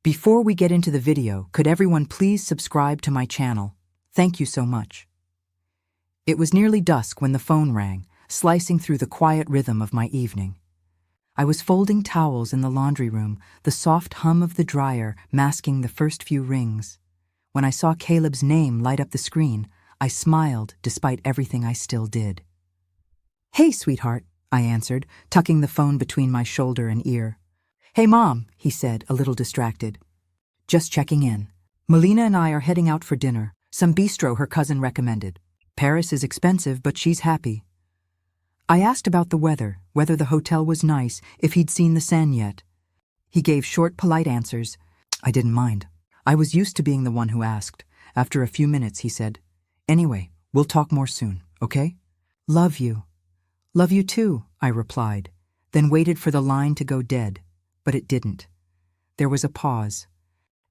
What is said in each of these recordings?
Before we get into the video, could everyone please subscribe to my channel? Thank you so much. It was nearly dusk when the phone rang, slicing through the quiet rhythm of my evening. I was folding towels in the laundry room, the soft hum of the dryer masking the first few rings. When I saw Caleb's name light up the screen, I smiled despite everything I still did. "Hey, sweetheart," I answered, tucking the phone between my shoulder and ear. "Hey, Mom," he said, a little distracted. "Just checking in. Melina and I are heading out for dinner, some bistro her cousin recommended. Paris is expensive, but she's happy." I asked about the weather, whether the hotel was nice, if he'd seen the Seine yet. He gave short, polite answers. I didn't mind. I was used to being the one who asked. After a few minutes, he said, "Anyway, we'll talk more soon, okay?" "Love you." "Love you too," I replied, then waited for the line to go dead, but it didn't. There was a pause.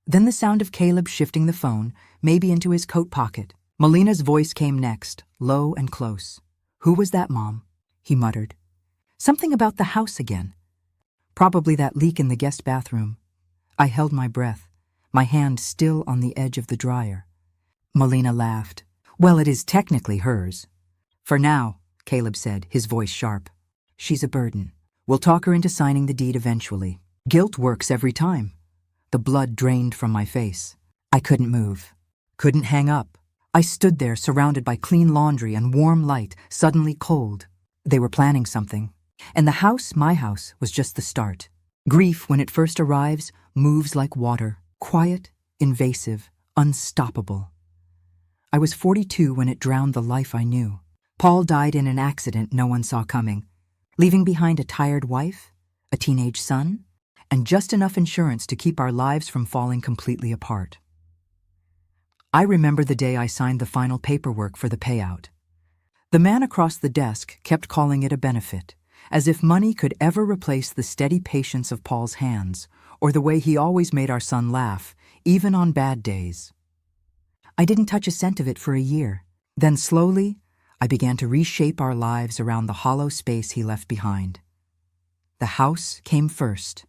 Then the sound of Caleb shifting the phone, maybe into his coat pocket. Melina's voice came next, low and close. "Who was that, Mom?" he muttered. "Something about the house again. Probably that leak in the guest bathroom." I held my breath, my hand still on the edge of the dryer. Melina laughed. "Well, it is technically hers." "For now," Caleb said, his voice sharp. "She's a burden. We'll talk her into signing the deed eventually. Guilt works every time." The blood drained from my face. I couldn't move. Couldn't hang up. I stood there surrounded by clean laundry and warm light, suddenly cold. They were planning something. And the house, my house, was just the start. Grief, when it first arrives, moves like water, quiet, invasive, unstoppable. I was 42 when it drowned the life I knew. Paul died in an accident no one saw coming, leaving behind a tired wife, a teenage son, and just enough insurance to keep our lives from falling completely apart. I remember the day I signed the final paperwork for the payout. The man across the desk kept calling it a benefit, as if money could ever replace the steady patience of Paul's hands, or the way he always made our son laugh, even on bad days. I didn't touch a cent of it for a year. Then slowly, I began to reshape our lives around the hollow space he left behind. The house came first.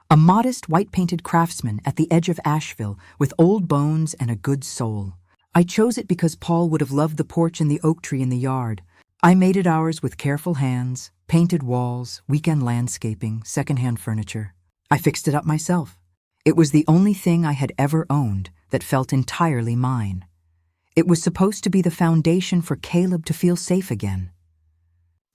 A modest white-painted craftsman at the edge of Asheville with old bones and a good soul. I chose it because Paul would have loved the porch and the oak tree in the yard. I made it ours with careful hands, painted walls, weekend landscaping, secondhand furniture. I fixed it up myself. It was the only thing I had ever owned that felt entirely mine. It was supposed to be the foundation for Caleb to feel safe again.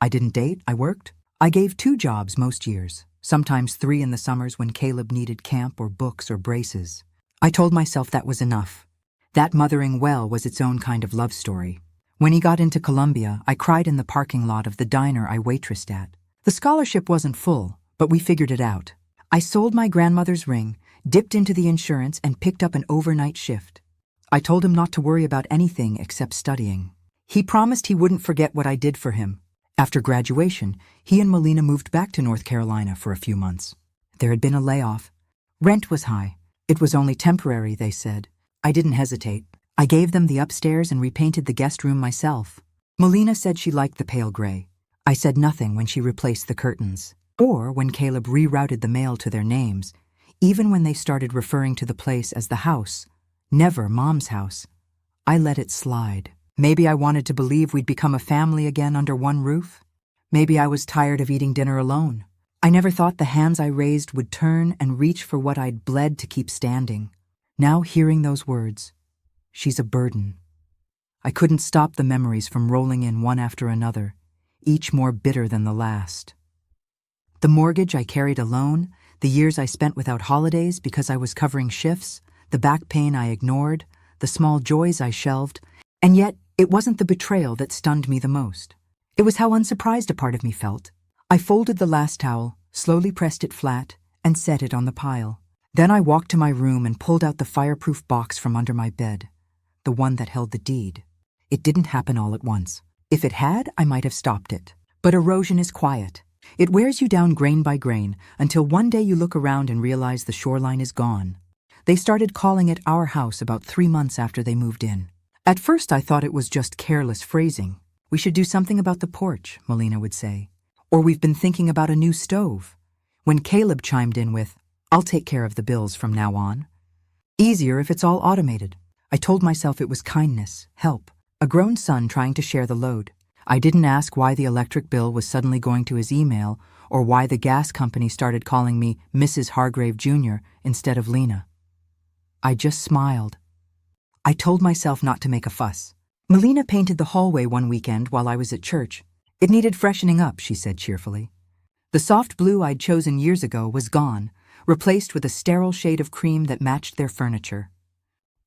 I didn't date, I worked. I gave 2 jobs most years, sometimes 3 in the summers when Caleb needed camp or books or braces. I told myself that was enough. That mothering well was its own kind of love story. When he got into Columbia, I cried in the parking lot of the diner I waitressed at. The scholarship wasn't full, but we figured it out. I sold my grandmother's ring, dipped into the insurance, and picked up an overnight shift. I told him not to worry about anything except studying. He promised he wouldn't forget what I did for him. After graduation, he and Melina moved back to North Carolina for a few months. There had been a layoff. Rent was high. It was only temporary, they said. I didn't hesitate. I gave them the upstairs and repainted the guest room myself. Melina said she liked the pale gray. I said nothing when she replaced the curtains, or when Caleb rerouted the mail to their names, even when they started referring to the place as the house, never Mom's house. I let it slide. Maybe I wanted to believe we'd become a family again under one roof. Maybe I was tired of eating dinner alone. I never thought the hands I raised would turn and reach for what I'd bled to keep standing. Now hearing those words, she's a burden. I couldn't stop the memories from rolling in one after another, each more bitter than the last. The mortgage I carried alone, the years I spent without holidays because I was covering shifts, the back pain I ignored, the small joys I shelved, and yet it wasn't the betrayal that stunned me the most. It was how unsurprised a part of me felt. I folded the last towel, slowly pressed it flat, and set it on the pile. Then I walked to my room and pulled out the fireproof box from under my bed, the one that held the deed. It didn't happen all at once. If it had, I might have stopped it. But erosion is quiet. It wears you down grain by grain until one day you look around and realize the shoreline is gone. They started calling it our house about 3 months after they moved in. At first I thought it was just careless phrasing. "We should do something about the porch," Melina would say. Or "We've been thinking about a new stove." When Caleb chimed in with, I'll take care of the bills from now on. Easier if it's all automated. I told myself it was kindness, help, a grown son trying to share the load. I didn't ask why the electric bill was suddenly going to his email or why the gas company started calling me Mrs. Hargrave Jr. instead of Lena. I just smiled. I told myself not to make a fuss. Melina painted the hallway one weekend while I was at church. It needed freshening up, she said cheerfully. The soft blue I'd chosen years ago was gone, replaced with a sterile shade of cream that matched their furniture.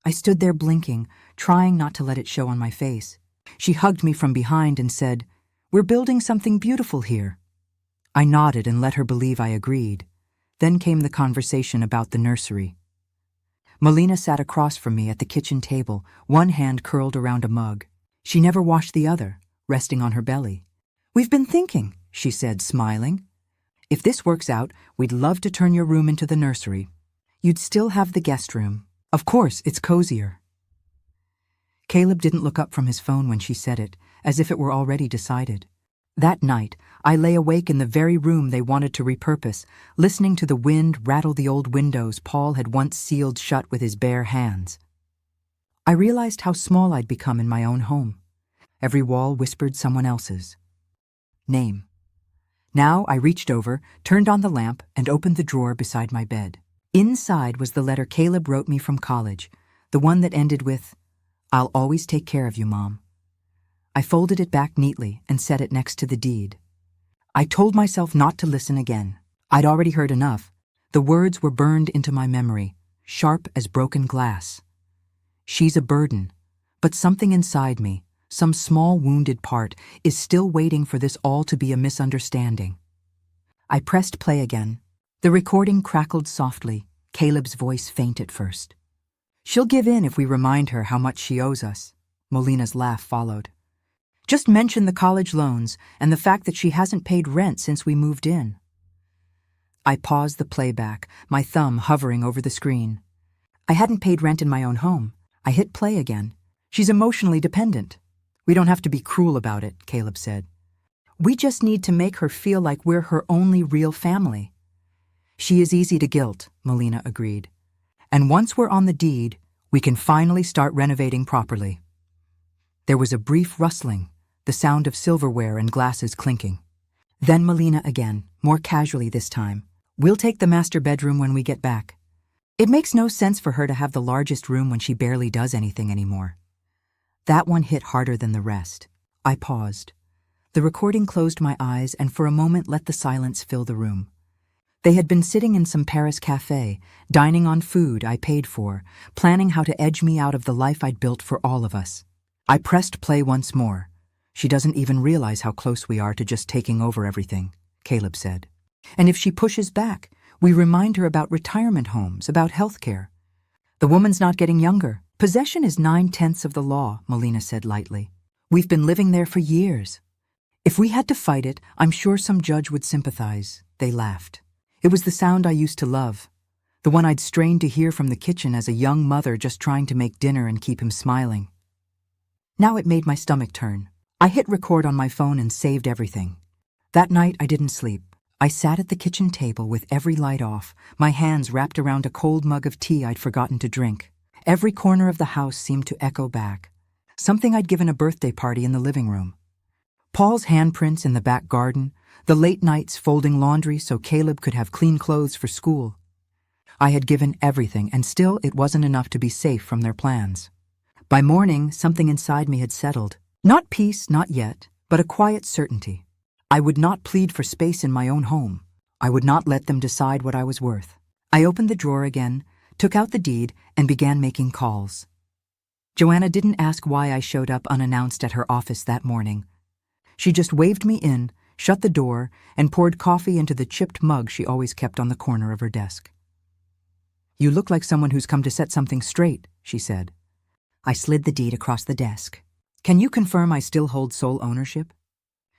I stood there blinking, trying not to let it show on my face. She hugged me from behind and said, "We're building something beautiful here." I nodded and let her believe I agreed. Then came the conversation about the nursery. Melina sat across from me at the kitchen table, one hand curled around a mug. She never washed the other, resting on her belly. "We've been thinking," she said, smiling. "If this works out, we'd love to turn your room into the nursery. You'd still have the guest room. Of course, it's cozier." Caleb didn't look up from his phone when she said it, as if it were already decided. That night, I lay awake in the very room they wanted to repurpose, listening to the wind rattle the old windows Paul had once sealed shut with his bare hands. I realized how small I'd become in my own home. Every wall whispered someone else's name. Now I reached over, turned on the lamp, and opened the drawer beside my bed. Inside was the letter Caleb wrote me from college, the one that ended with, "I'll always take care of you, Mom." I folded it back neatly and set it next to the deed. I told myself not to listen again. I'd already heard enough. The words were burned into my memory, sharp as broken glass. She's a burden, but something inside me, some small wounded part, is still waiting for this all to be a misunderstanding. I pressed play again. The recording crackled softly, Caleb's voice faint at first. "She'll give in if we remind her how much she owes us." Melina's laugh followed. "Just mention the college loans and the fact that she hasn't paid rent since we moved in." I paused the playback, my thumb hovering over the screen. I hadn't paid rent in my own home. I hit play again. "She's emotionally dependent." "We don't have to be cruel about it," Caleb said. "We just need to make her feel like we're her only real family." "She is easy to guilt," Melina agreed. "And once we're on the deed, we can finally start renovating properly." There was a brief rustling, the sound of silverware and glasses clinking. Then Melina again, more casually this time. "We'll take the master bedroom when we get back. It makes no sense for her to have the largest room when she barely does anything anymore." That one hit harder than the rest. I paused. The recording closed my eyes and for a moment let the silence fill the room. They had been sitting in some Paris cafe, dining on food I paid for, planning how to edge me out of the life I'd built for all of us. I pressed play once more. "She doesn't even realize how close we are to just taking over everything," Caleb said. "And if she pushes back, we remind her about retirement homes, about health care. The woman's not getting younger. Possession is 9/10 of the law," Melina said lightly. "We've been living there for years. If we had to fight it, I'm sure some judge would sympathize." They laughed. It was the sound I used to love, the one I'd strained to hear from the kitchen as a young mother just trying to make dinner and keep him smiling. Now it made my stomach turn. I hit record on my phone and saved everything. That night I didn't sleep. I sat at the kitchen table with every light off, my hands wrapped around a cold mug of tea I'd forgotten to drink. Every corner of the house seemed to echo back. Something I'd given a birthday party in the living room. Paul's handprints in the back garden, the late nights folding laundry so Caleb could have clean clothes for school. I had given everything, and still it wasn't enough to be safe from their plans. By morning, something inside me had settled. Not peace, not yet, but a quiet certainty. I would not plead for space in my own home. I would not let them decide what I was worth. I opened the drawer again, took out the deed, and began making calls. Joanna didn't ask why I showed up unannounced at her office that morning. She just waved me in, shut the door, and poured coffee into the chipped mug she always kept on the corner of her desk. "You look like someone who's come to set something straight," she said. I slid the deed across the desk. "Can you confirm I still hold sole ownership?"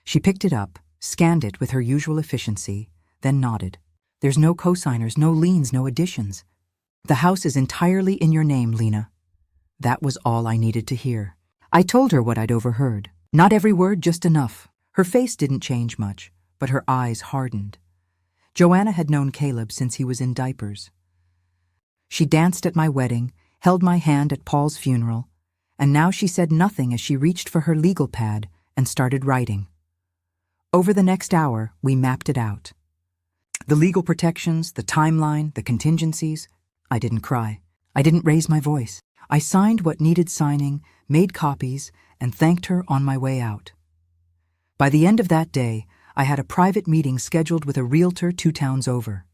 She picked it up, scanned it with her usual efficiency, then nodded. "There's no cosigners, no liens, no additions. The house is entirely in your name, Lena." That was all I needed to hear. I told her what I'd overheard. Not every word, just enough. Her face didn't change much, but her eyes hardened. Joanna had known Caleb since he was in diapers. She danced at my wedding, held my hand at Paul's funeral, and now she said nothing as she reached for her legal pad and started writing. Over the next hour, we mapped it out. The legal protections, the timeline, the contingencies. I didn't cry. I didn't raise my voice. I signed what needed signing, made copies, and thanked her on my way out. By the end of that day, I had a private meeting scheduled with a realtor 2 towns over.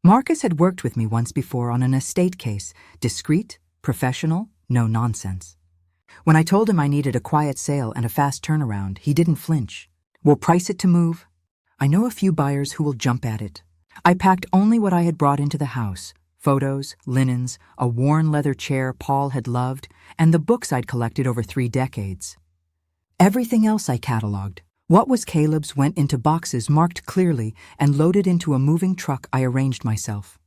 Marcus had worked with me once before on an estate case, discreet, professional, no nonsense. When I told him I needed a quiet sale and a fast turnaround, he didn't flinch. We'll price it to move. I know a few buyers who will jump at it. I packed only what I had brought into the house: photos, linens, a worn leather chair Paul had loved, and the books I'd collected over 3 decades. Everything else I cataloged. What was Caleb's went into boxes marked clearly and loaded into a moving truck I arranged myself.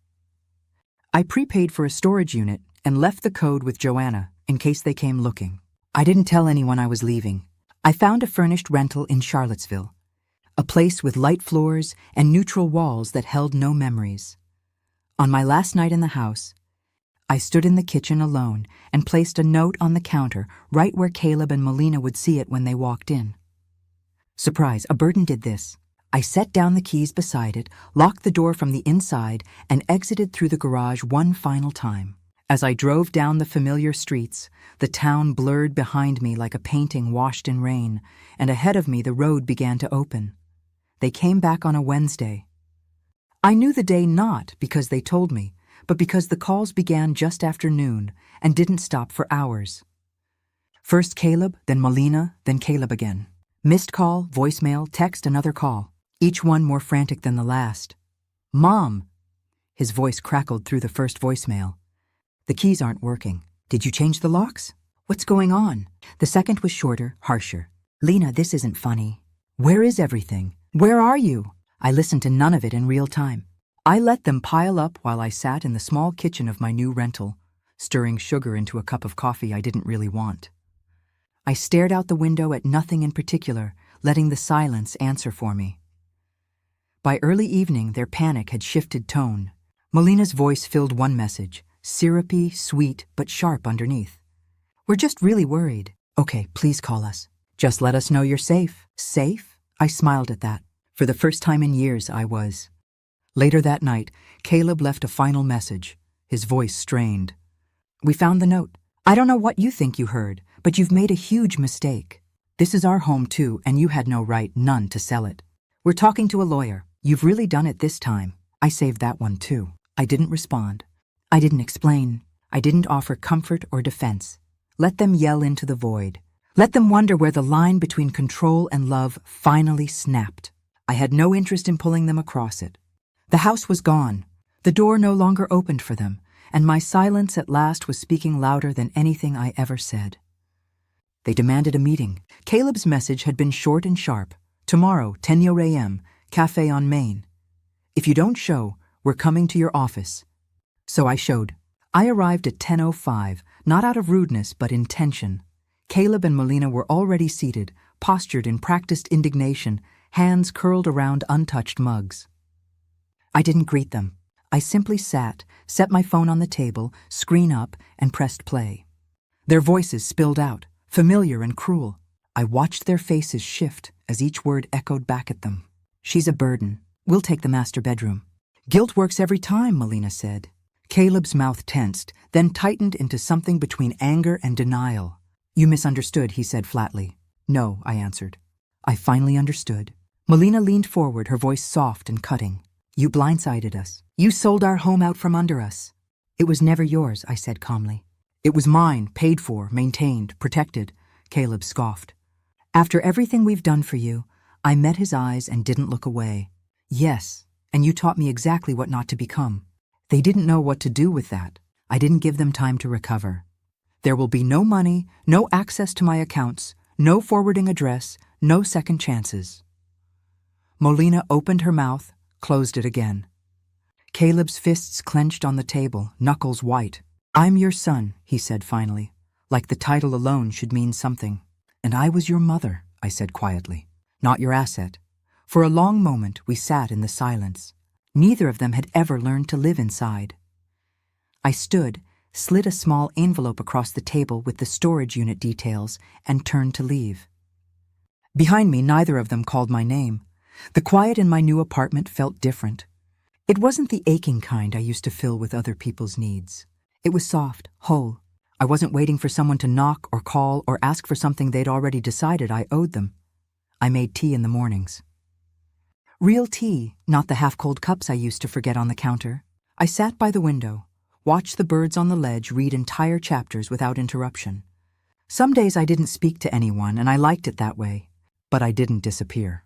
I prepaid for a storage unit and left the code with Joanna in case they came looking. I didn't tell anyone I was leaving. I found a furnished rental in Charlottesville, a place with light floors and neutral walls that held no memories. On my last night in the house, I stood in the kitchen alone and placed a note on the counter right where Caleb and Melina would see it when they walked in. Surprise, a burden did this. I set down the keys beside it, locked the door from the inside, and exited through the garage one final time. As I drove down the familiar streets, the town blurred behind me like a painting washed in rain, and ahead of me the road began to open. They came back on a Wednesday. I knew the day not because they told me, but because the calls began just after noon and didn't stop for hours. First Caleb, then Melina, then Caleb again. Missed call, voicemail, text, another call, each one more frantic than the last. "Mom!" His voice crackled through the first voicemail. "The keys aren't working. Did you change the locks? What's going on?" The second was shorter, harsher. "Lena, this isn't funny. Where is everything? Where are you?" I listened to none of it in real time. I let them pile up while I sat in the small kitchen of my new rental, stirring sugar into a cup of coffee I didn't really want. I stared out the window at nothing in particular, letting the silence answer for me. By early evening, their panic had shifted tone. Melina's voice filled one message, syrupy, sweet, but sharp underneath. "We're just really worried." "Okay, please call us. Just let us know you're safe." Safe? I smiled at that. For the first time in years, I was. Later that night, Caleb left a final message, his voice strained. "We found the note. I don't know what you think you heard, but you've made a huge mistake. This is our home too, and you had no right, none, to sell it. We're talking to a lawyer. You've really done it this time." I saved that one too. I didn't respond. I didn't explain. I didn't offer comfort or defense. Let them yell into the void. Let them wonder where the line between control and love finally snapped. I had no interest in pulling them across it. The house was gone. The door no longer opened for them, and my silence at last was speaking louder than anything I ever said. They demanded a meeting. Caleb's message had been short and sharp. "Tomorrow, 10 a.m., Cafe on Main. If you don't show, we're coming to your office." So I showed. I arrived at 10:05, not out of rudeness but intention. Caleb and Melina were already seated, postured in practiced indignation, hands curled around untouched mugs. I didn't greet them. I simply sat, set my phone on the table, screen up, and pressed play. Their voices spilled out, familiar and cruel. I watched their faces shift as each word echoed back at them. "She's a burden. We'll take the master bedroom." "Guilt works every time," Melina said. Caleb's mouth tensed, then tightened into something between anger and denial. "You misunderstood," he said flatly. "No," I answered. I finally understood. Melina leaned forward, her voice soft and cutting. "You blindsided us. You sold our home out from under us." "It was never yours," I said calmly. "It was mine, paid for, maintained, protected," Caleb scoffed. "After everything we've done for you," I met his eyes and didn't look away. "Yes, and you taught me exactly what not to become." They didn't know what to do with that. I didn't give them time to recover. There will be no money, no access to my accounts, no forwarding address, no second chances. Melina opened her mouth, closed it again. Caleb's fists clenched on the table, knuckles white. "I'm your son," he said finally, like the title alone should mean something. "And I was your mother," I said quietly, "not your asset." For a long moment we sat in the silence. Neither of them had ever learned to live inside. I stood, slid a small envelope across the table with the storage unit details, and turned to leave. Behind me, neither of them called my name. The quiet in my new apartment felt different. It wasn't the aching kind I used to fill with other people's needs. It was soft, whole. I wasn't waiting for someone to knock or call or ask for something they'd already decided I owed them. I made tea in the mornings. Real tea, not the half-cold cups I used to forget on the counter. I sat by the window, watched the birds on the ledge read entire chapters without interruption. Some days I didn't speak to anyone, and I liked it that way, but I didn't disappear.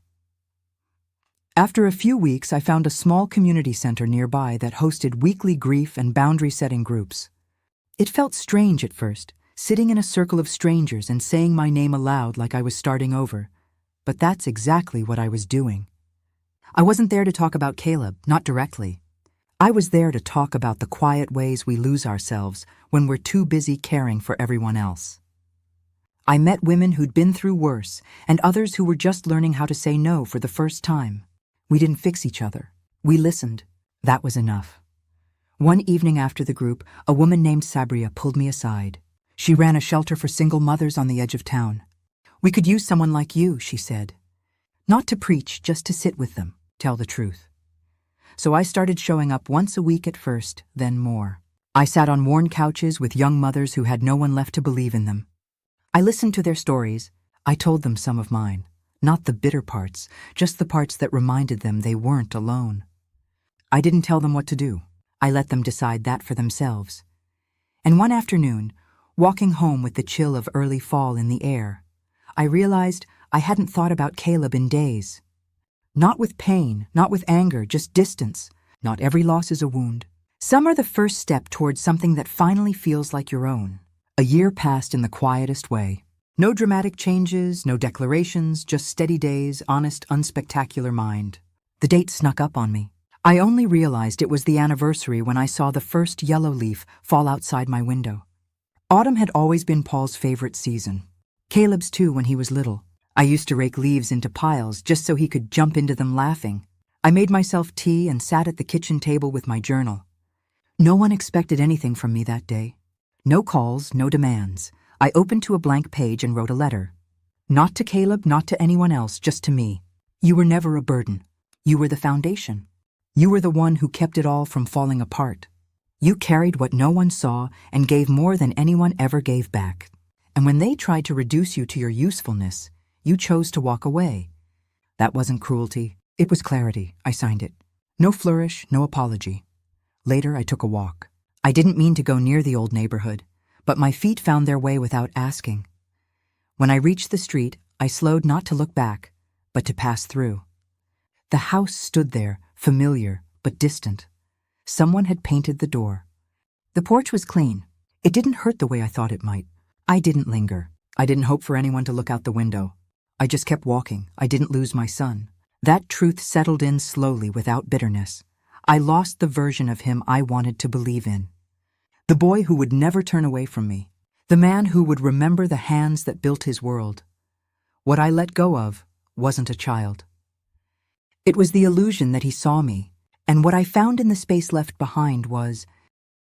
After a few weeks, I found a small community center nearby that hosted weekly grief and boundary-setting groups. It felt strange at first, sitting in a circle of strangers and saying my name aloud like I was starting over, but that's exactly what I was doing. I wasn't there to talk about Caleb, not directly. I was there to talk about the quiet ways we lose ourselves when we're too busy caring for everyone else. I met women who'd been through worse and others who were just learning how to say no for the first time. We didn't fix each other. We listened. That was enough. One evening after the group, a woman named Sabria pulled me aside. She ran a shelter for single mothers on the edge of town. "We could use someone like you," she said. Not to preach, just to sit with them, tell the truth. So I started showing up once a week at first, then more. I sat on worn couches with young mothers who had no one left to believe in them. I listened to their stories. I told them some of mine. Not the bitter parts, just the parts that reminded them they weren't alone. I didn't tell them what to do. I let them decide that for themselves. And one afternoon, walking home with the chill of early fall in the air, I realized I hadn't thought about Caleb in days. Not with pain, not with anger, just distance. Not every loss is a wound. Some are the first step towards something that finally feels like your own. A year passed in the quietest way. No dramatic changes, no declarations, just steady days, honest, unspectacular mind. The date snuck up on me. I only realized it was the anniversary when I saw the first yellow leaf fall outside my window. Autumn had always been Paul's favorite season. Caleb's too when he was little. I used to rake leaves into piles just so he could jump into them laughing. I made myself tea and sat at the kitchen table with my journal. No one expected anything from me that day. No calls, no demands. I opened to a blank page and wrote a letter. Not to Caleb, not to anyone else, just to me. You were never a burden. You were the foundation. You were the one who kept it all from falling apart. You carried what no one saw and gave more than anyone ever gave back. And when they tried to reduce you to your usefulness, you chose to walk away. That wasn't cruelty. It was clarity. I signed it. No flourish, no apology. Later, I took a walk. I didn't mean to go near the old neighborhood, but my feet found their way without asking. When I reached the street, I slowed not to look back, but to pass through. The house stood there, familiar but distant. Someone had painted the door. The porch was clean. It didn't hurt the way I thought it might. I didn't linger. I didn't hope for anyone to look out the window. I just kept walking. I didn't lose my son. That truth settled in slowly without bitterness. I lost the version of him I wanted to believe in. The boy who would never turn away from me. The man who would remember the hands that built his world. What I let go of wasn't a child. It was the illusion that he saw me, and what I found in the space left behind was